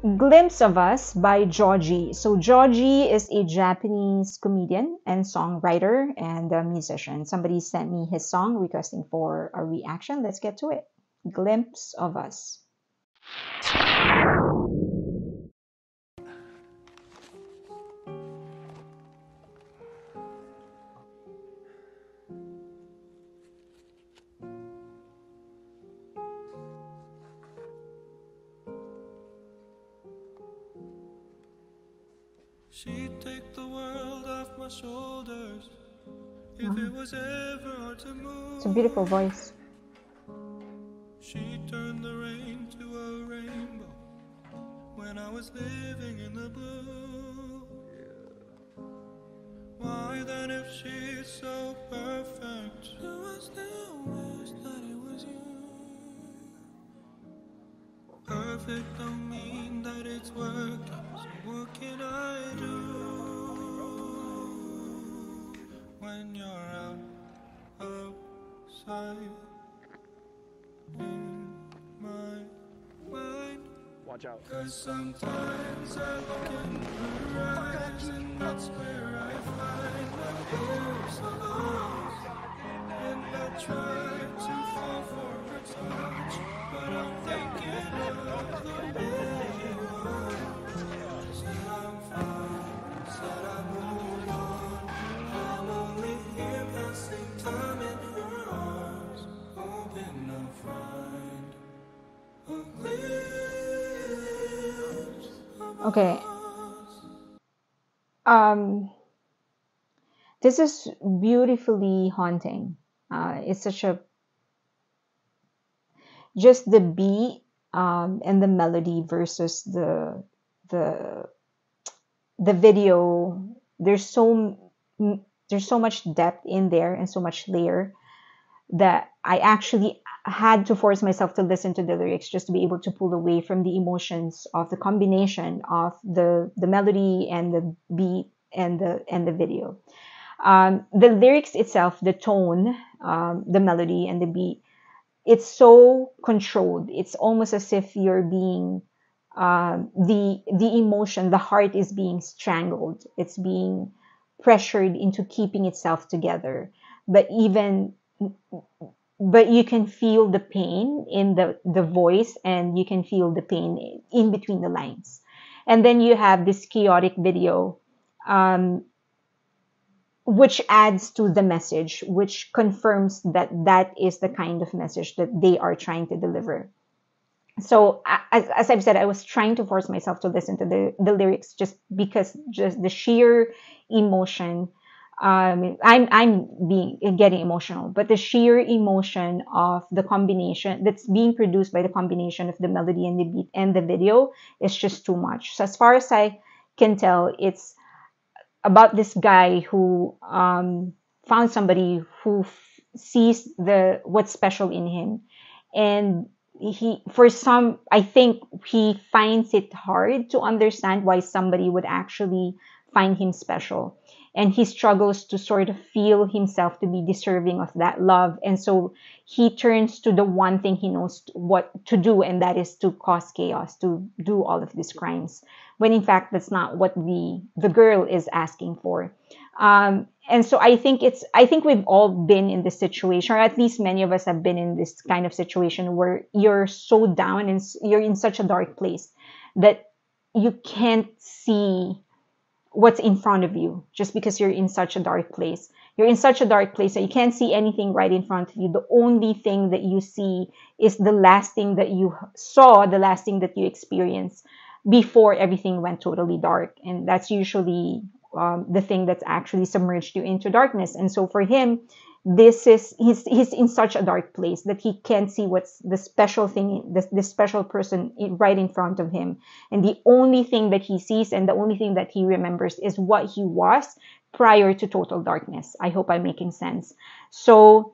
Glimpse of Us by Joji. So Joji is a Japanese comedian and songwriter and a musician. Somebody sent me his song requesting for a reaction. Let's get to it. Glimpse of Us. She'd take the world off my shoulders if it was ever hard to move. It's a beautiful voice. She turned the rain to a rainbow when I was living in the blue. Why then, if she's so perfect, do I still wish that it was you? Perfect don't mean that it's working, so what can I do when you're out outside in my mind? Watch out. 'Cause sometimes I look in her eyes, and that's where I find the glimpse of us. And I try to fall for her touch, but I'm thinking of the way it was. Said I'm fine, said I moved on. I'm only here passing time in her arms, hoping I'll find a glimpse of Okay. us. This is beautifully haunting. It's such a just the beat and the melody versus the the video. There's so much depth in there and so much layer that I actually had to force myself to listen to the lyrics just to be able to pull away from the emotions of the combination of the melody and the beat and the video. The lyrics itself, the tone, the melody and the beat, it's so controlled. It's almost as if you're being the emotion, the heart is being strangled. It's being pressured into keeping itself together. But even but you can feel the pain in the voice, and you can feel the pain in between the lines. And then you have this chaotic video, which adds to the message, which confirms that that is the kind of message that they are trying to deliver. So as I've said, I was trying to force myself to listen to the lyrics just because just the sheer emotion. I'm being getting emotional, but the sheer emotion of the combination that's being produced by the combination of the melody and the beat and the video is just too much. So as far as I can tell, it's about this guy who found somebody who sees what's special in him, and he for some I think he finds it hard to understand why somebody would actually find him special, and he struggles to sort of feel himself to be deserving of that love, and so he turns to the one thing he knows what to do, and that is to cause chaos, to do all of these crimes, when in fact that's not what the girl is asking for. And so I think we've all been in this situation, or at least many of us have been in this kind of situation where you're so down and you're in such a dark place that you can't see what's in front of you just because you're in such a dark place. You're in such a dark place that you can't see anything right in front of you. The only thing that you see is the last thing that you saw, the last thing that you experienced before everything went totally dark. And that's usually the thing that's actually submerged you into darkness. And so for him, he's in such a dark place that he can't see what's the special thing, the special person right in front of him. And the only thing that he sees and the only thing that he remembers is what he was prior to total darkness. I hope I'm making sense. So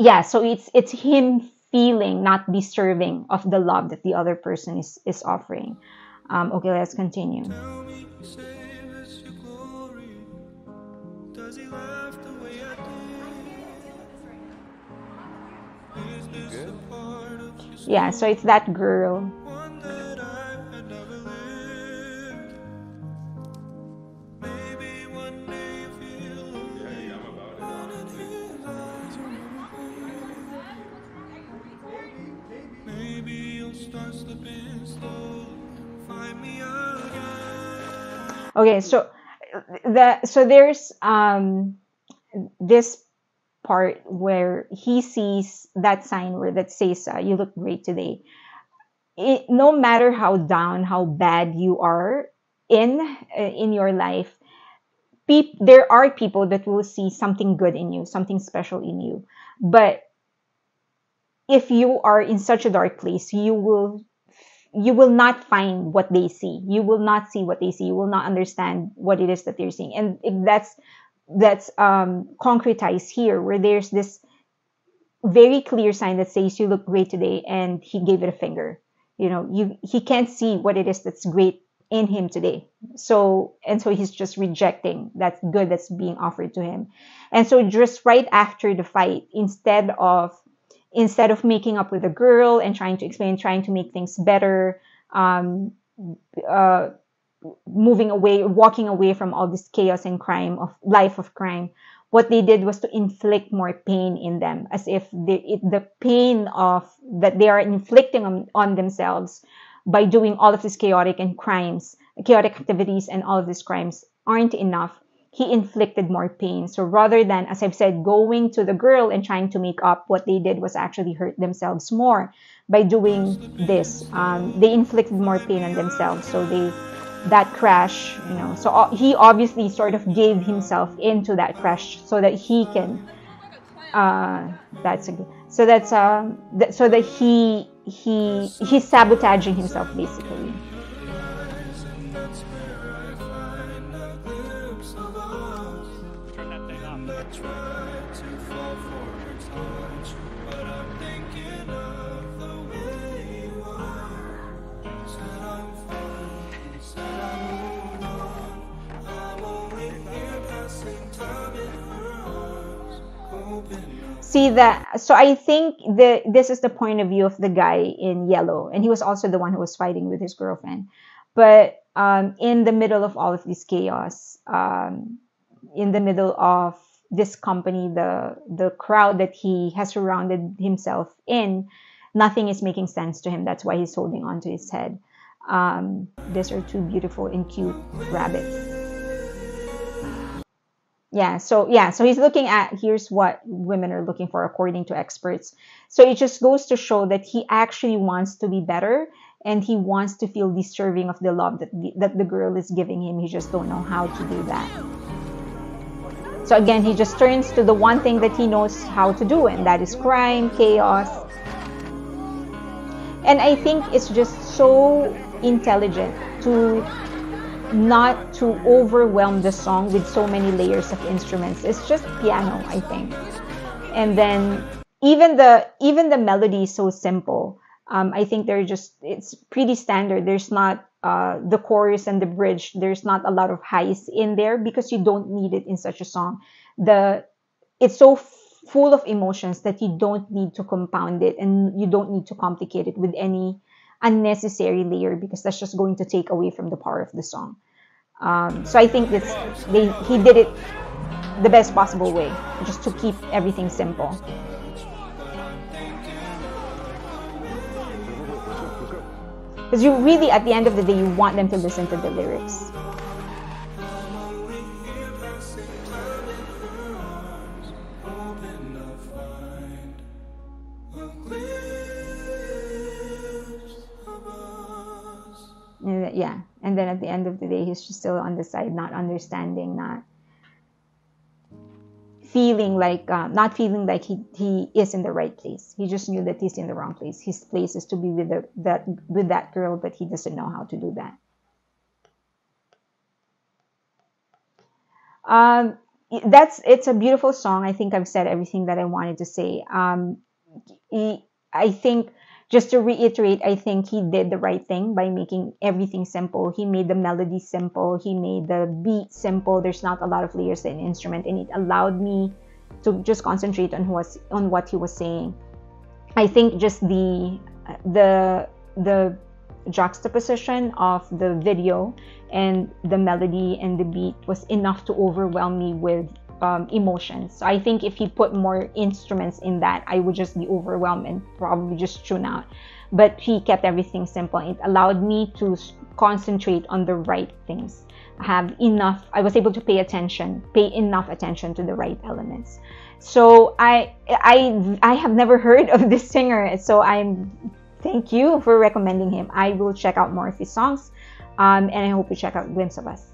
yeah, so it's him feeling not deserving of the love that the other person is offering. Okay, let's continue. Tell me, save us your glory. Does he laugh the way I did? Is this a part of your Yeah, so it's that girl. one that I had never slipping slow. Find me again. Okay, so there's this part where he sees that sign where that says, "You look great today." No matter how down, how bad you are in your life, there are people that will see something good in you, something special in you. But if you are in such a dark place, you will not find what they see. You will not see what they see. You will not understand what it is that they're seeing. And that's concretized here, where there's this very clear sign that says, "You look great today," and he gave it a finger. He can't see what it is that's great in him today. So he's just rejecting that good that's being offered to him. And so just right after the fight, instead of making up with the girl and trying to explain, trying to make things better, moving away, walking away from all this chaos and crime of life of crime, what they did was to inflict more pain in them, as if the pain of that they are inflicting on themselves by doing all of these chaotic activities, and all of these crimes aren't enough. He inflicted more pain. So rather than, as I've said, going to the girl and trying to make up, what they did was actually hurt themselves more by doing this. They inflicted more pain on themselves. So that crash, so he obviously sort of gave himself into that crash so that he can so that he's sabotaging himself, basically. See that? So I think this is the point of view of the guy in yellow, and he was also the one who was fighting with his girlfriend. But in the middle of all of this chaos, in the middle of this company, the crowd that he has surrounded himself in, nothing is making sense to him. That's why he's holding on to his head. These are two beautiful and cute rabbits. So he's looking at, here's what women are looking for according to experts. So it just goes to show that he actually wants to be better, and he wants to feel deserving of the love that the girl is giving him. He just don't know how to do that. So again, he just turns to the one thing that he knows how to do, and that is crime, chaos. And I think it's just so intelligent not to overwhelm the song with so many layers of instruments. It's just piano, I think. And then even the melody is so simple. I think it's pretty standard. There's not the chorus and the bridge. There's not a lot of highs in there, because you don't need it in such a song. It's so full of emotions that you don't need to compound it, and you don't need to complicate it with any unnecessary layer, because that's just going to take away from the power of the song. So I think he did it the best possible way, just to keep everything simple. Because you really, at the end of the day, you want them to listen to the lyrics. And then at the end of the day, he's just still on the side, not understanding, not feeling like he is in the right place. He just knew that he's in the wrong place. His place is to be with that girl, but he doesn't know how to do that. It's a beautiful song. I think I've said everything that I wanted to say. I think, just to reiterate, I think he did the right thing by making everything simple. He made the melody simple. He made the beat simple. There's not a lot of layers in instrument, and it allowed me to just concentrate on what he was saying. I think just the juxtaposition of the video and the melody and the beat was enough to overwhelm me with emotions. So I think if he put more instruments in that, I would just be overwhelmed and probably just tune out. But he kept everything simple. It allowed me to concentrate on the right things. I was able to pay enough attention to the right elements. So I have never heard of this singer. So thank you for recommending him. I will check out more of his songs. And I hope you check out Glimpse of Us.